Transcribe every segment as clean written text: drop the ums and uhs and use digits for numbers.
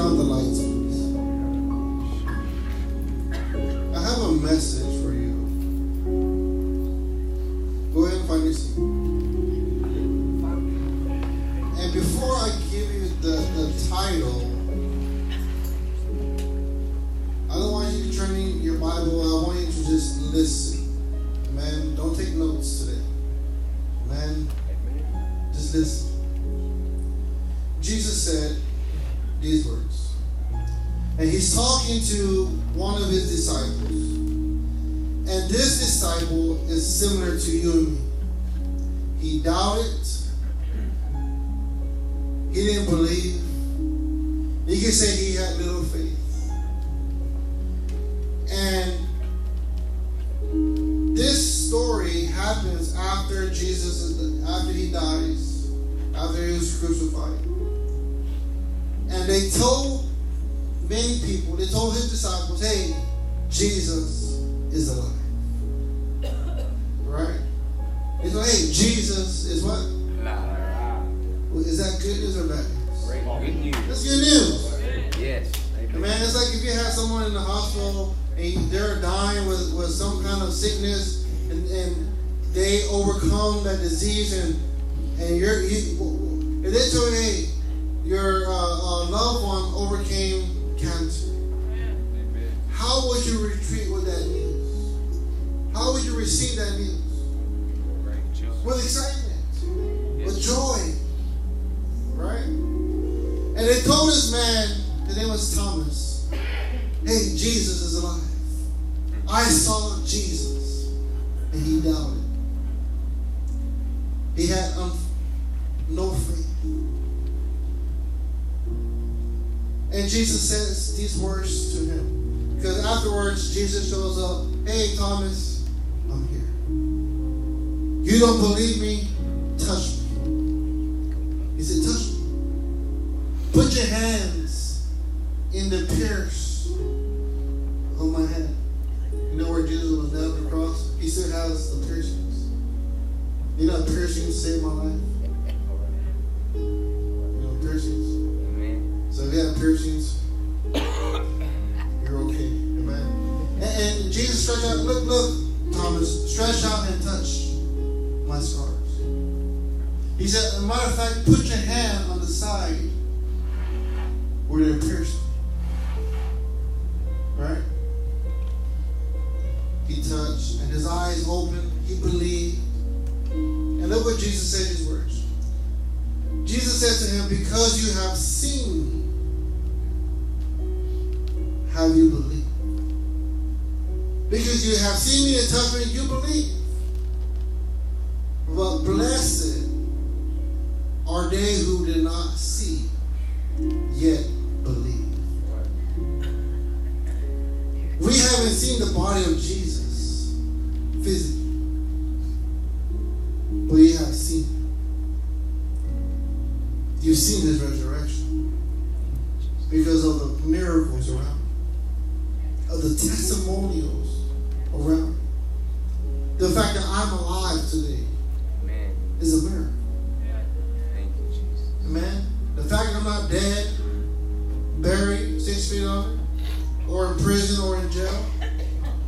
on the lights, please. I have a message for you. Go ahead and find your seat. And before I give you the title, I don't want you turning your Bible. I want you to just listen. Man, don't take notes today. Man, just listen. Jesus said these words. And he's talking to one of his disciples. And this disciple is similar to you and me. He doubted. He didn't believe. You can say he had little faith. And this story happens after after he dies, after he was crucified. And they told many people, they told his disciples, hey, Jesus is alive. Right? They told, hey, Jesus is what? Is that good news or bad news? Good news. That's good news. Yes. And man, it's like if you have someone in the hospital and they're dying with some kind of sickness and they overcome that disease and if they tell you, hey, your loved one overcame cancer. How would you retreat with that news? How would you receive that news? With excitement, with joy, right? And they told this man, his name was Thomas, hey, Jesus is alive. I saw Jesus, and he doubted. He had no faith. And Jesus says these words to him. Because afterwards, Jesus shows up. Hey, Thomas, I'm here. You don't believe me? Touch me. He said, touch me. Put your hands in the pierce of my hand. You know where Jesus was nailed to the cross? He still has the piercings. You know piercings saved my life? You know piercings? So if you have piercings, you're okay. Amen. And Jesus stretched out, look, Thomas, stretch out and touch my scars. He said, as a matter of fact, put your hand on the side where they're pierced. Right? He touched, and his eyes opened. He believed. And look what Jesus said in his words. Jesus said to him, because you have seen me, have you believed? Because you have seen me and touched me, you believe. But blessed are they who did not see, yet believe. We haven't seen the body of Jesus physically, but you have seen him. You've seen his resurrection because of the miracles around, of the testimonials around. The fact that I'm alive today is a miracle. Thank you, Jesus. Amen. The fact that I'm not dead, buried 6 feet under, or in prison, or in jail,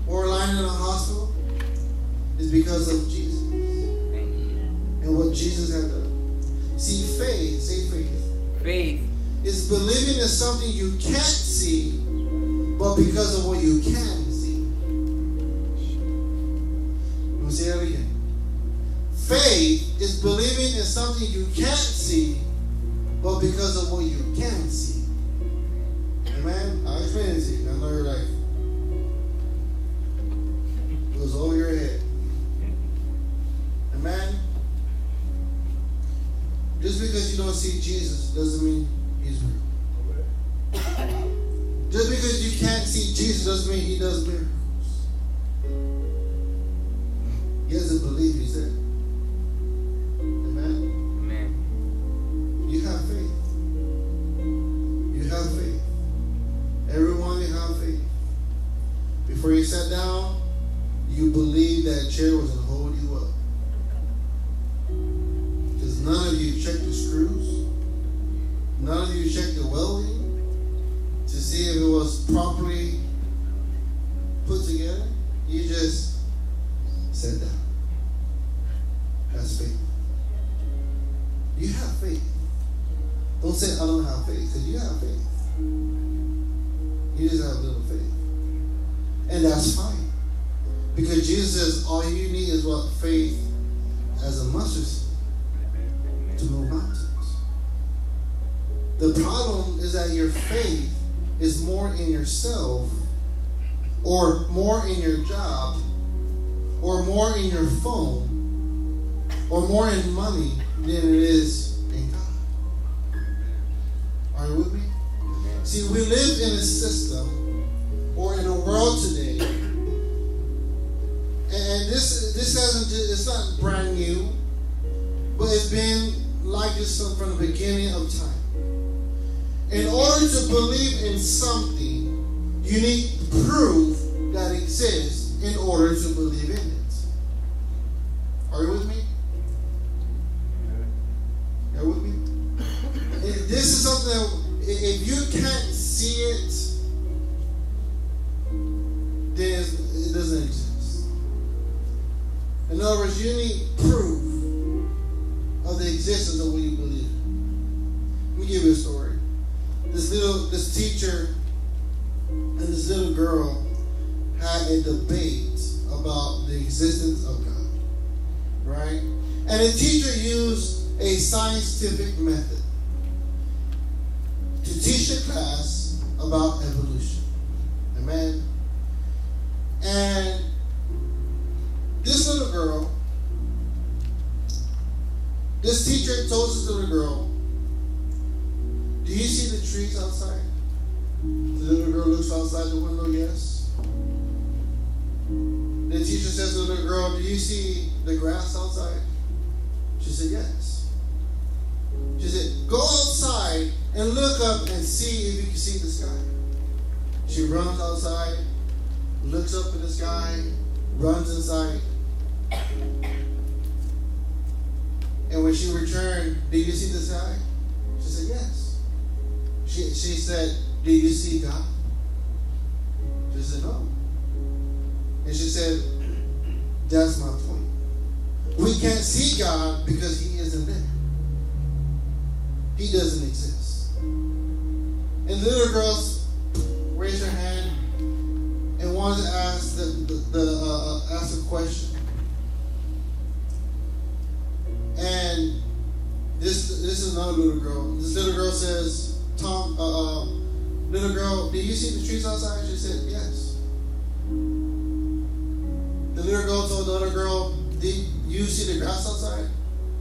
or lying in a hospital, is because of Jesus and what Jesus had done. See, faith, say faith. Faith Is believing in something you can't see, but because of what you can see. Let me say that again. Faith is believing in something you can't see, but because of what you can see. Amen? I'll explain it to you. I know you're right. It was over your head. Amen? Just because you don't see Jesus doesn't mean he's real. Just because you can't see Jesus doesn't mean he does miracles. He hasn't believed, he said. Amen? Amen. You have faith. You have faith. Everyone, you have faith. Before you sat down, you believed that chair was going to hold you up. Because none of you checked the screws. None of you checked the welding. to see if it was properly put together. You just sit down. That's faith. You have faith. Don't say, I don't have faith, because you have faith. You just have little faith. And that's fine. Because Jesus says all you need is what? Faith as a mustard seed to move mountains. The problem is that your faith is more in yourself, or more in your job, or more in your phone, or more in money than it is in God. Are you with me? See, we live in a system or in a world today, and this hasn't just, it's not brand new, but it's been like this from the beginning of time. In order to believe in something, you need proof that exists in order to believe in it. Are you with me? Are you with me? This is something that if you can't see it, then it doesn't exist. In other words, you need proof of the existence of what you believe. Let me give you a story. This teacher and this little girl had a debate about the existence of God, right? And the teacher used a scientific method to teach the class about evolution. Amen? And this little girl, this teacher told this little girl, do you see the trees outside? The little girl looks outside the window, yes. The teacher says to the little girl, do you see the grass outside? She said, yes. She said, go outside and look up and see if you can see the sky. She runs outside, looks up in the sky, runs inside. And when she returned, did you see the sky? She said, yes. She said, do you see God? She said, no. And she said, that's my point. We can't see God because He isn't there. He doesn't exist. And the little girls raised her hand and wanted to ask ask a question. And this is another little girl. This little girl says, little girl, did you see the trees outside? She said, yes. The little girl told the other girl, did you see the grass outside?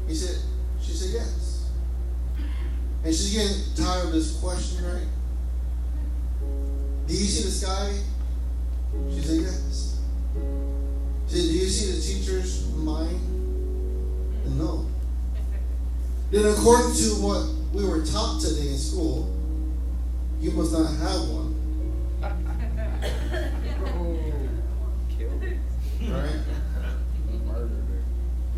She said, yes. And she's getting tired of this question, right? Do you see the sky? She said, yes. She said, do you see the teacher's mind? And no. Then according to what we were taught today in school, you must not have one. Right?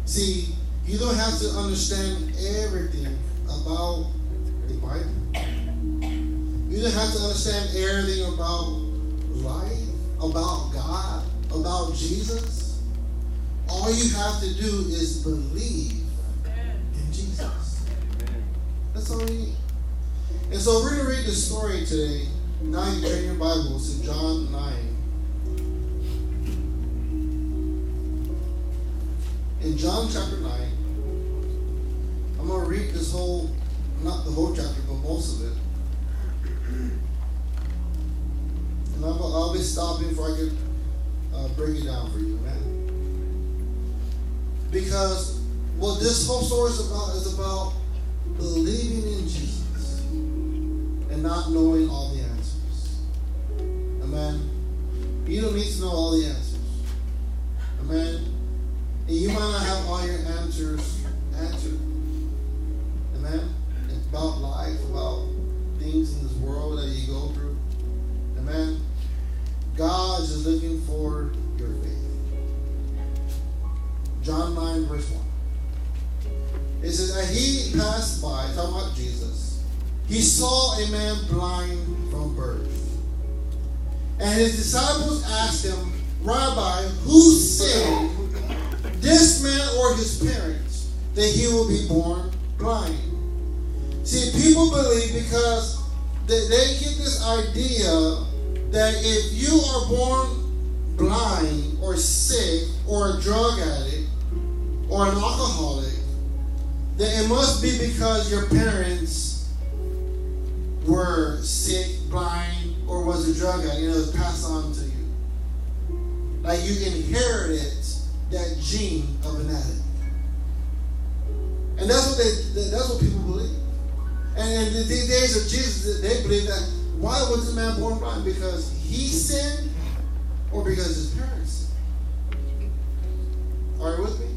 See, you don't have to understand everything about the Bible. You don't have to understand everything about life, about God, about Jesus. All you have to do is believe in Jesus. That's all you need. And so we're going to read the story today. Now you turn your Bibles to John 9. In John chapter 9, I'm going to read this whole, not the whole chapter, but most of it. And I'll be stopping before I can break it down for you, man. Because what this whole story is about believing in Jesus and not knowing all the answers. Amen. You don't need to know all the answers. Amen. And you might not have all your answers answered. Amen. About life, about things in this world that you go through. Amen. God is looking for your faith. John 9 verse 1. It says that he passed by, talking about Jesus. He saw a man blind from birth. And his disciples asked him, Rabbi, who sinned, this man or his parents, that he will be born blind? See, people believe because they get this idea that if you are born blind or sick or a drug addict or an alcoholic, then it must be because your parents were sick, blind, or was a drug addict, and it was passed on to you. Like you inherited that gene of an addict. And that's what people believe. And in the days of Jesus, they believe that why was this man born blind? Because he sinned or because his parents sinned? Are you with me?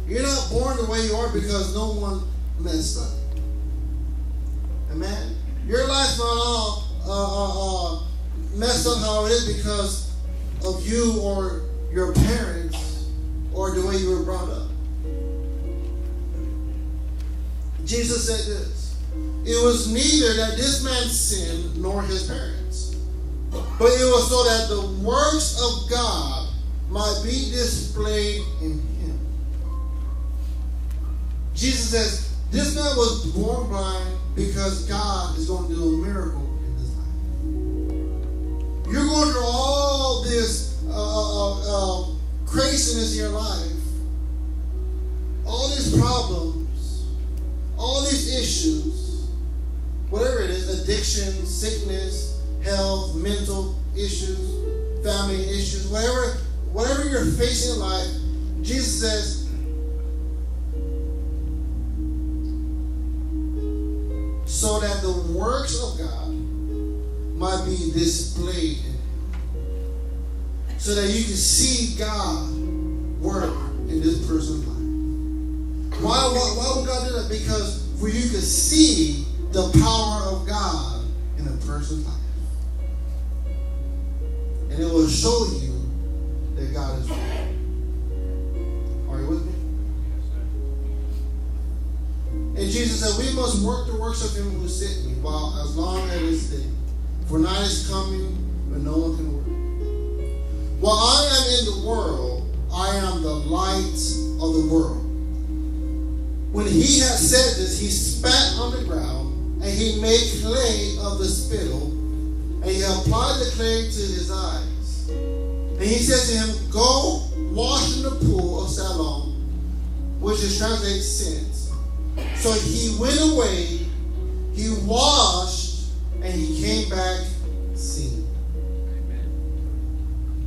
You're not born the way you are because no one messed up. Amen? Your life's not all messed up how it is because of you or your parents or the way you were brought up. Jesus said this, it was neither that this man sinned nor his parents, but it was so that the works of God might be displayed in him. Jesus says, this man was born blind because God is going to do a miracle in his life. You're going through all this craziness in your life, all these problems, all these issues, whatever it is, addiction, sickness, health, mental issues, family issues, whatever you're facing in life, Jesus says, so that the works of God might be displayed in him. So that you can see God work in this person's life. Why would God do that? Because for you to see the power of God in a person's life. And it will show you that God is real. Are you with me? And Jesus said, we must work the works of him who sent me while as long as it is day. For night is coming when no one can work. While I am in the world, I am the light of the world. When he had said this, he spat on the ground, and he made clay of the spittle, and he applied the clay to his eyes. And he said to him, go wash in the pool of Siloam, which is translated sins. So he went away, he washed, and he came back seeing.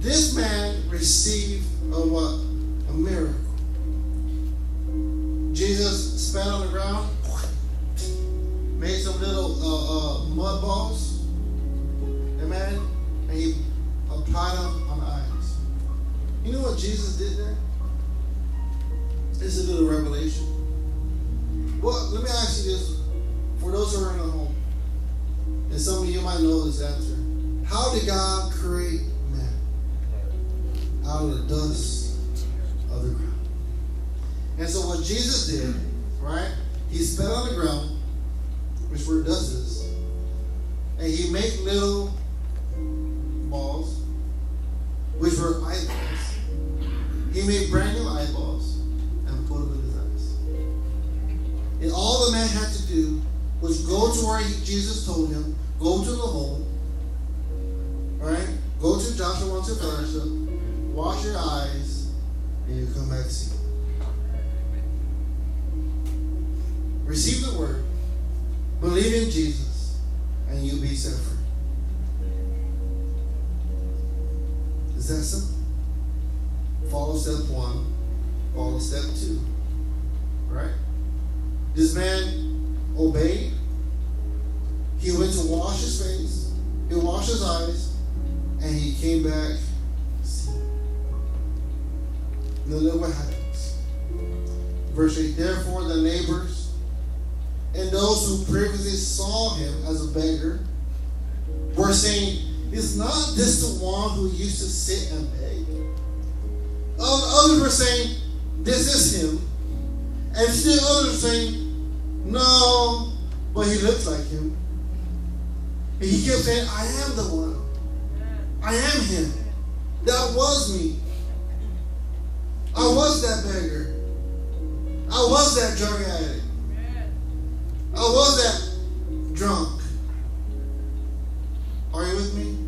This man received a what? A miracle. Jesus spat on the ground, made some little mud balls, amen, and he applied them on the eyes. You know what Jesus did there? This is a little revelation. Well, let me ask you this, for those who are in the home, and some of you might know this answer. How did God create man? Out of the dust of the ground. And so what Jesus did, right, he spat on the ground, which where dust is, and he made little balls, which were eyeballs. He made brand new eyeballs and put them in his eyes. And all the man had to do was go to where Jesus told him, go to the home, right? Go to Joshua 1-2 fellowship, wash your eyes, and you come back see. Receive the word, believe in Jesus, and you'll be set free. Is that simple? Follow step 1, follow step 2. Right? This man obeyed. He went to wash his face, he washed his eyes, and he came back seeing. Now look what happens. Verse 8, therefore the neighbors and those who previously saw him as a beggar were saying, is not this the one who used to sit and beg? Others were saying, this is him. And still others were saying, no, but he looks like him. And he kept saying, I am the one. I am him. That was me. I was that beggar. I was that drug addict. I was that drunk. Are you with me?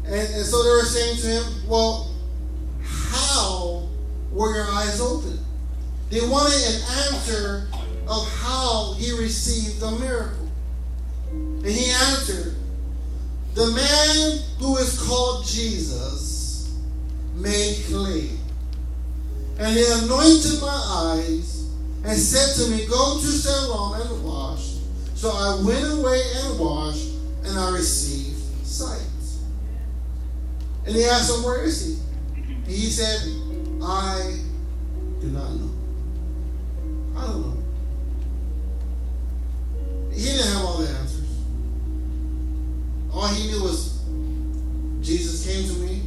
And so they were saying to him, well, how were your eyes open? They wanted an answer of how he received the miracle. And he answered, the man who is called Jesus made clay. And he anointed my eyes and said to me, go to Siloam and wash. So I went away and washed, and I received sight. And he asked him, where is he? And he said, I do not know. I don't know. He didn't have all the answers. All he knew was Jesus came to me.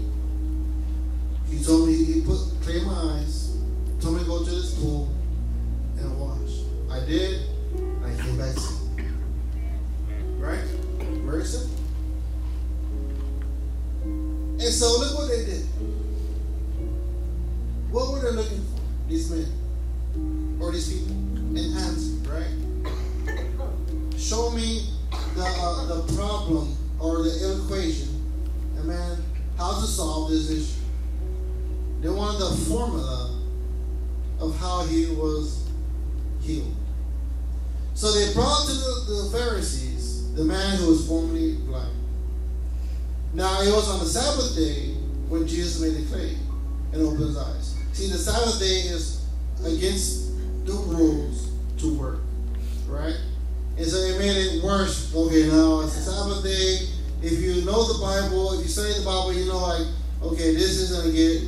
He told me, he put clay in my eyes, told me to go to this pool and wash. I did, and I came back sick. Right? Very simple. And so look what they did. What were they looking for, these men or these people? An answer, right? Show me the problem or the equation, and man, how to solve this issue. They wanted the formula of how he was healed. So they brought to the Pharisees the man who was formerly blind. Now it was on the Sabbath day when Jesus made the clay and opened his eyes. See, the Sabbath day is against the rules to work, right? And so it made it worse. Okay, now it's the Sabbath day. If you know the Bible, if you study the Bible, you know, like, okay, this is going to get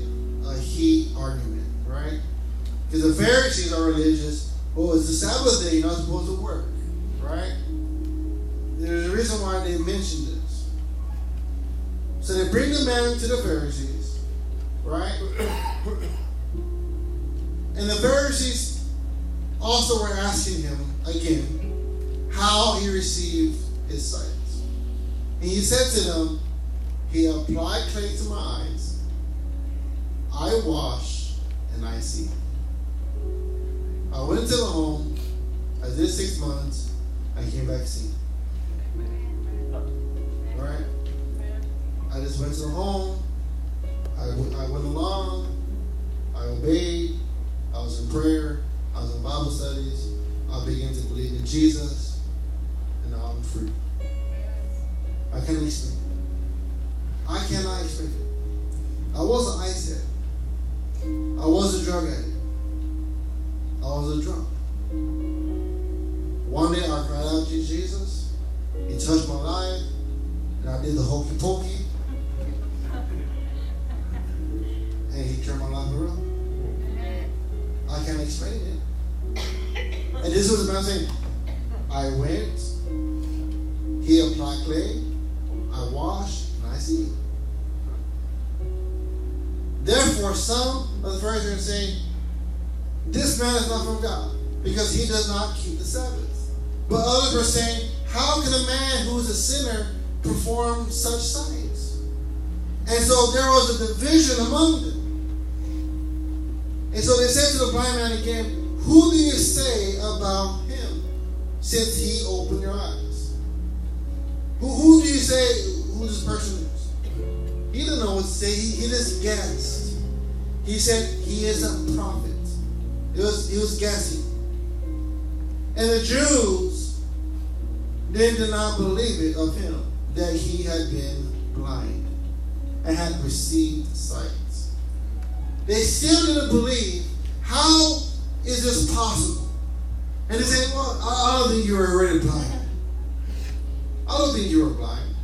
a heat argument, right? Because the Pharisees are religious. Oh, it's the Sabbath day. You're not supposed to work, right? There's a reason why they mentioned this. So they bring the man to the Pharisees, right? And the Pharisees also were asking him again how he received his sight. And he said to them, he applied clay to my eyes, I wash, and I see. I went into the home, I did 6 months, I came back seeing. Right? I just went to the home, I went along, I obeyed, I was in prayer, I was in Bible studies, I began to believe in Jesus, and now I'm free. I can't explain it. I cannot explain it. I was an ice head. I was a drug addict. I was a drunk. One day I cried out to Jesus. He touched my life, and I did the hokey pokey, and he turned my life around. I can't explain it. And this was the man saying, I went, he applied clay, I washed, and I see. Therefore, some of the Pharisees are saying, this man is not from God, because he does not keep the Sabbath. But others were saying, how can a man who is a sinner perform such signs? And so there was a division among them. And so they said to the blind man again, who do you say about him, since he opened your eyes? Who do you say who this person is? He didn't know what to say. He just guessed. He said he is a prophet. He was guessing. And the Jews, they did not believe it of him that he had been blind and had received sight. They still didn't believe. How is this possible? And they said, well, I don't think you were already blind. I don't think you were blind.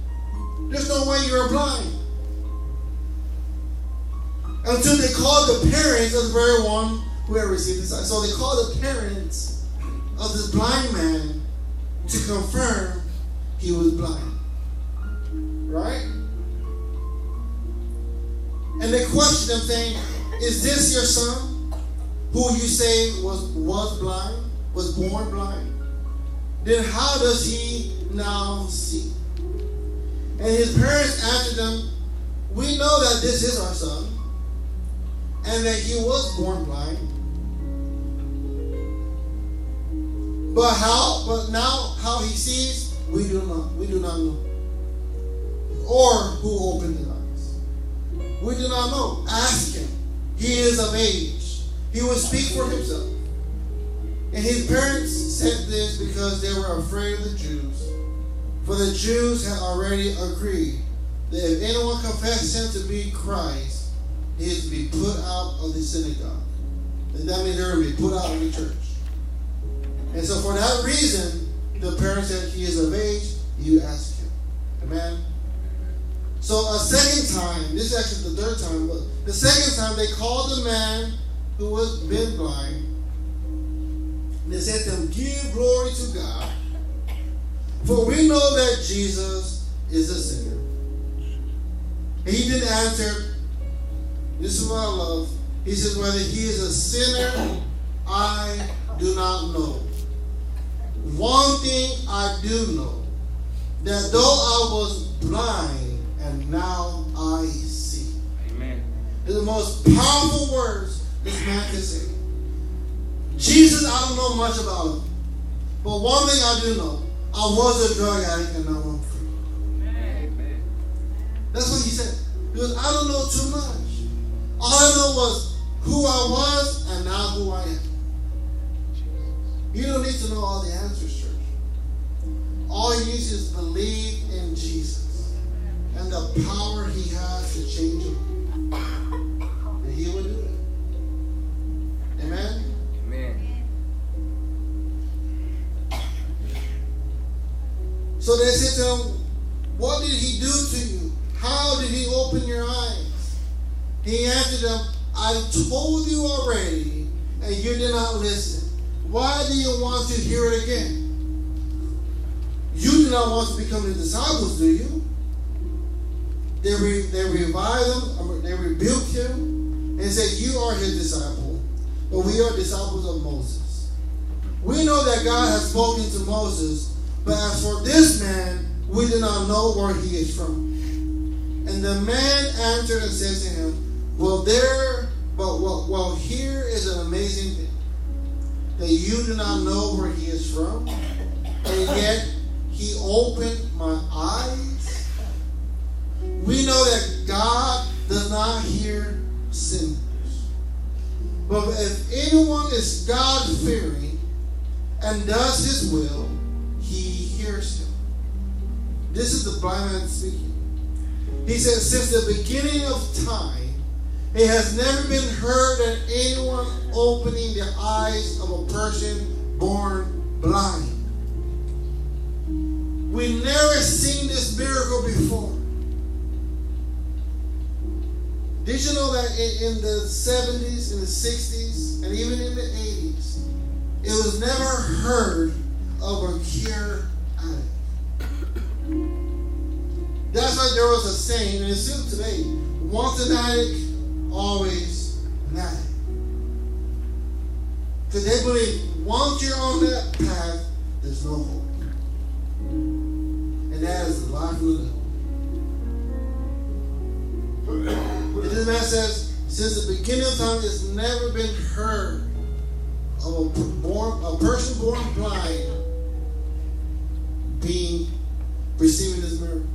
There's no way you were blind. Until they called the parents of the very one who had received the sight. So they called the parents of this blind man to confirm he was blind. Right? And they questioned him saying, is this your son who you say was blind, was born blind? Then how does he now see. And his parents answered them, we know that this is our son, and that he was born blind. But now how he sees, we do not know. Or who opened his eyes. We do not know. Ask him. He is of age. He will speak for himself. And his parents said this because they were afraid of the Jews. For the Jews had already agreed that if anyone confessed him to be Christ, he is to be put out of the synagogue. And that means they're going to be put out of the church. And so for that reason, the parents said he is of age, you ask him. Amen? So a second time, this is actually the third time, but the second time they called the man who was been blind. And they said to him, give glory to God. For we know that Jesus is a sinner. And he didn't answer. This is what I love. He says, whether he is a sinner, I do not know. One thing I do know, that though I was blind, and now I see. Amen. They're the most powerful words this man can say. Jesus, I don't know much about him. But one thing I do know, I was a drug addict and now I'm free. Amen. That's what he said. He goes, I don't know too much. All I know was who I was and now who I am. You don't need to know all the answers, church. All you need to is believe in Jesus and the power he has to change you. And he will do it. Amen? Amen. So they said to him, what did he do to you? How did he open your eyes? He answered them, I told you already, and you did not listen. Why do you want to hear it again? You do not want to become his disciples, do you? They reviled him, they rebuked him, and said, you are his disciple, but we are disciples of Moses. We know that God has spoken to Moses, but as for this man, we do not know where he is from. And the man answered and said to him, well, here is an amazing thing, that you do not know where he is from, and yet he opened my eyes. We know that God does not hear sinners. But if anyone is God-fearing and does his will, he hears him. This is the blind man speaking. He says, since the beginning of time, it has never been heard that anyone opening the eyes of a person born blind. We've never seen this miracle before. Did you know that in the 70s, in the 60s, and even in the 80s, it was never heard of a cure addict? That's why there was a saying, and it's still today, once an addict, always an addict. Because they believe once you're on that path, there's no hope. And that is the life of the devil. And this man says, since the beginning of time, it's never been heard of a person born blind receiving this miracle.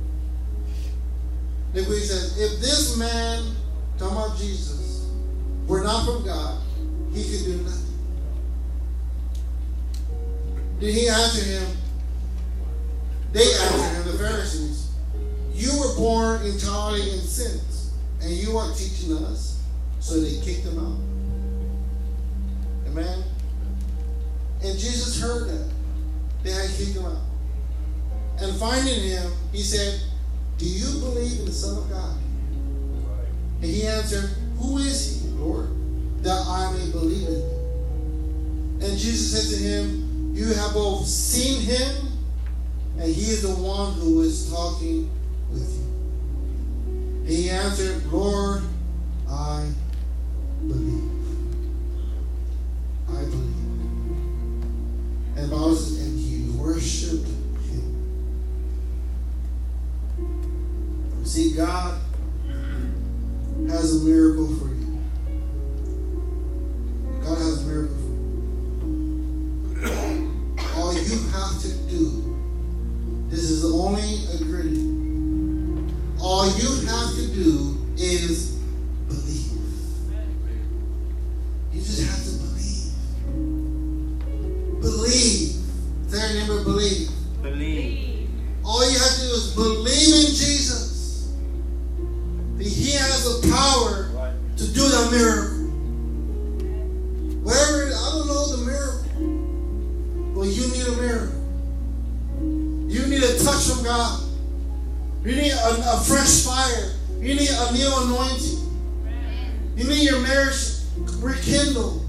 Look what he says, if this man, talking about Jesus, were not from God, he could do nothing. Did he answer him? They answered him, the Pharisees, you were born entirely in sins, and you are teaching us. So they kicked him out. Amen? And Jesus heard that. They had kicked him out. And finding him, he said, do you believe in the Son of God? And he answered, who is he, Lord, that I may believe in him? And Jesus said to him, you have both seen him, and he is the one who is talking with you. And he answered, Lord, I believe. I believe. And the Bible says, and he worshipped him. See, God has a miracle for you. God has a miracle for you. All you have to do, this is only a gritty. All you have to do is believe. You just have to believe. Believe. Say your neighbor, believe. Believe. All you have to do is believe in Jesus. He has the power to do that miracle. Whatever, I don't know the miracle. But you need a miracle. You need a touch from God. You need a fresh fire. You need a new anointing. You need your marriage rekindled.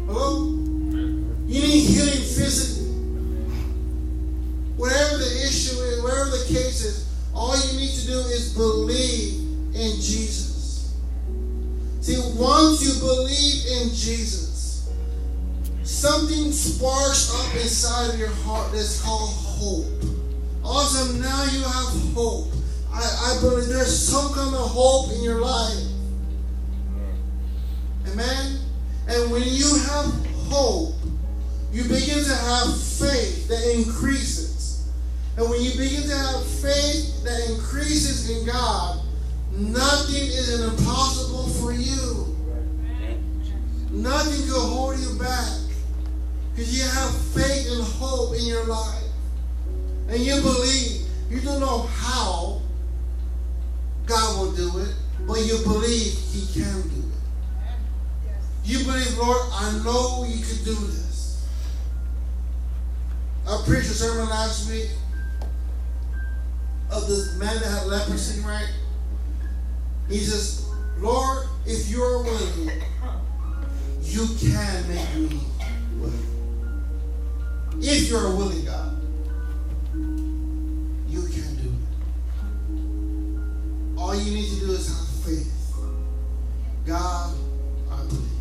Hello? You need healing physically. Whatever the issue is, whatever the case is, all you need to do is believe in Jesus. See, once you believe in Jesus, something sparks up inside of your heart that's called hope. Awesome, now you have hope. I believe there's some kind of hope in your life. Amen? And when you have hope, you begin to have faith that increases. And when you begin to have faith that increases in God, nothing is impossible for you. Nothing can hold you back. Because you have faith and hope in your life. And you believe. You don't know how God will do it, but you believe He can do it. You believe, Lord, I know you can do this. I preached a sermon last week of this man that had leprosy, right? He says, Lord, if you are willing, you can make me well. If you're a willing God, you can do it. All you need to do is have faith. God, I believe.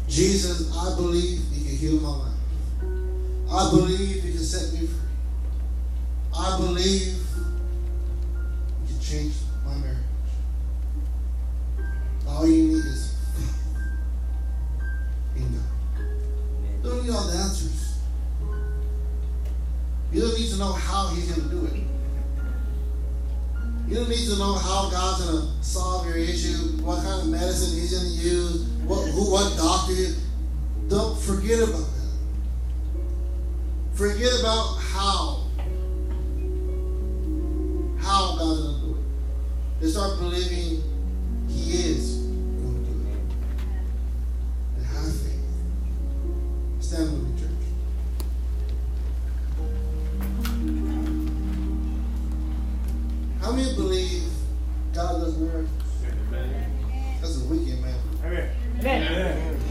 Jesus, I believe you can heal my life. I believe you can set me free. I believe you can change my marriage. All you need is faith in God. You don't need all the answers. You don't need to know how He's going to do it. You don't need to know how God's going to solve your issue, what kind of medicine He's going to use, what doctor. Don't forget about that. Forget about how God's going to do it. Just start believing He is going to do it. And have faith. Stand with me, church. How many believe God does miracles? That's a wicked man. Amen.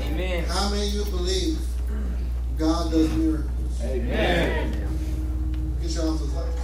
Amen. How many of you believe God does miracles? Amen. Get your arms like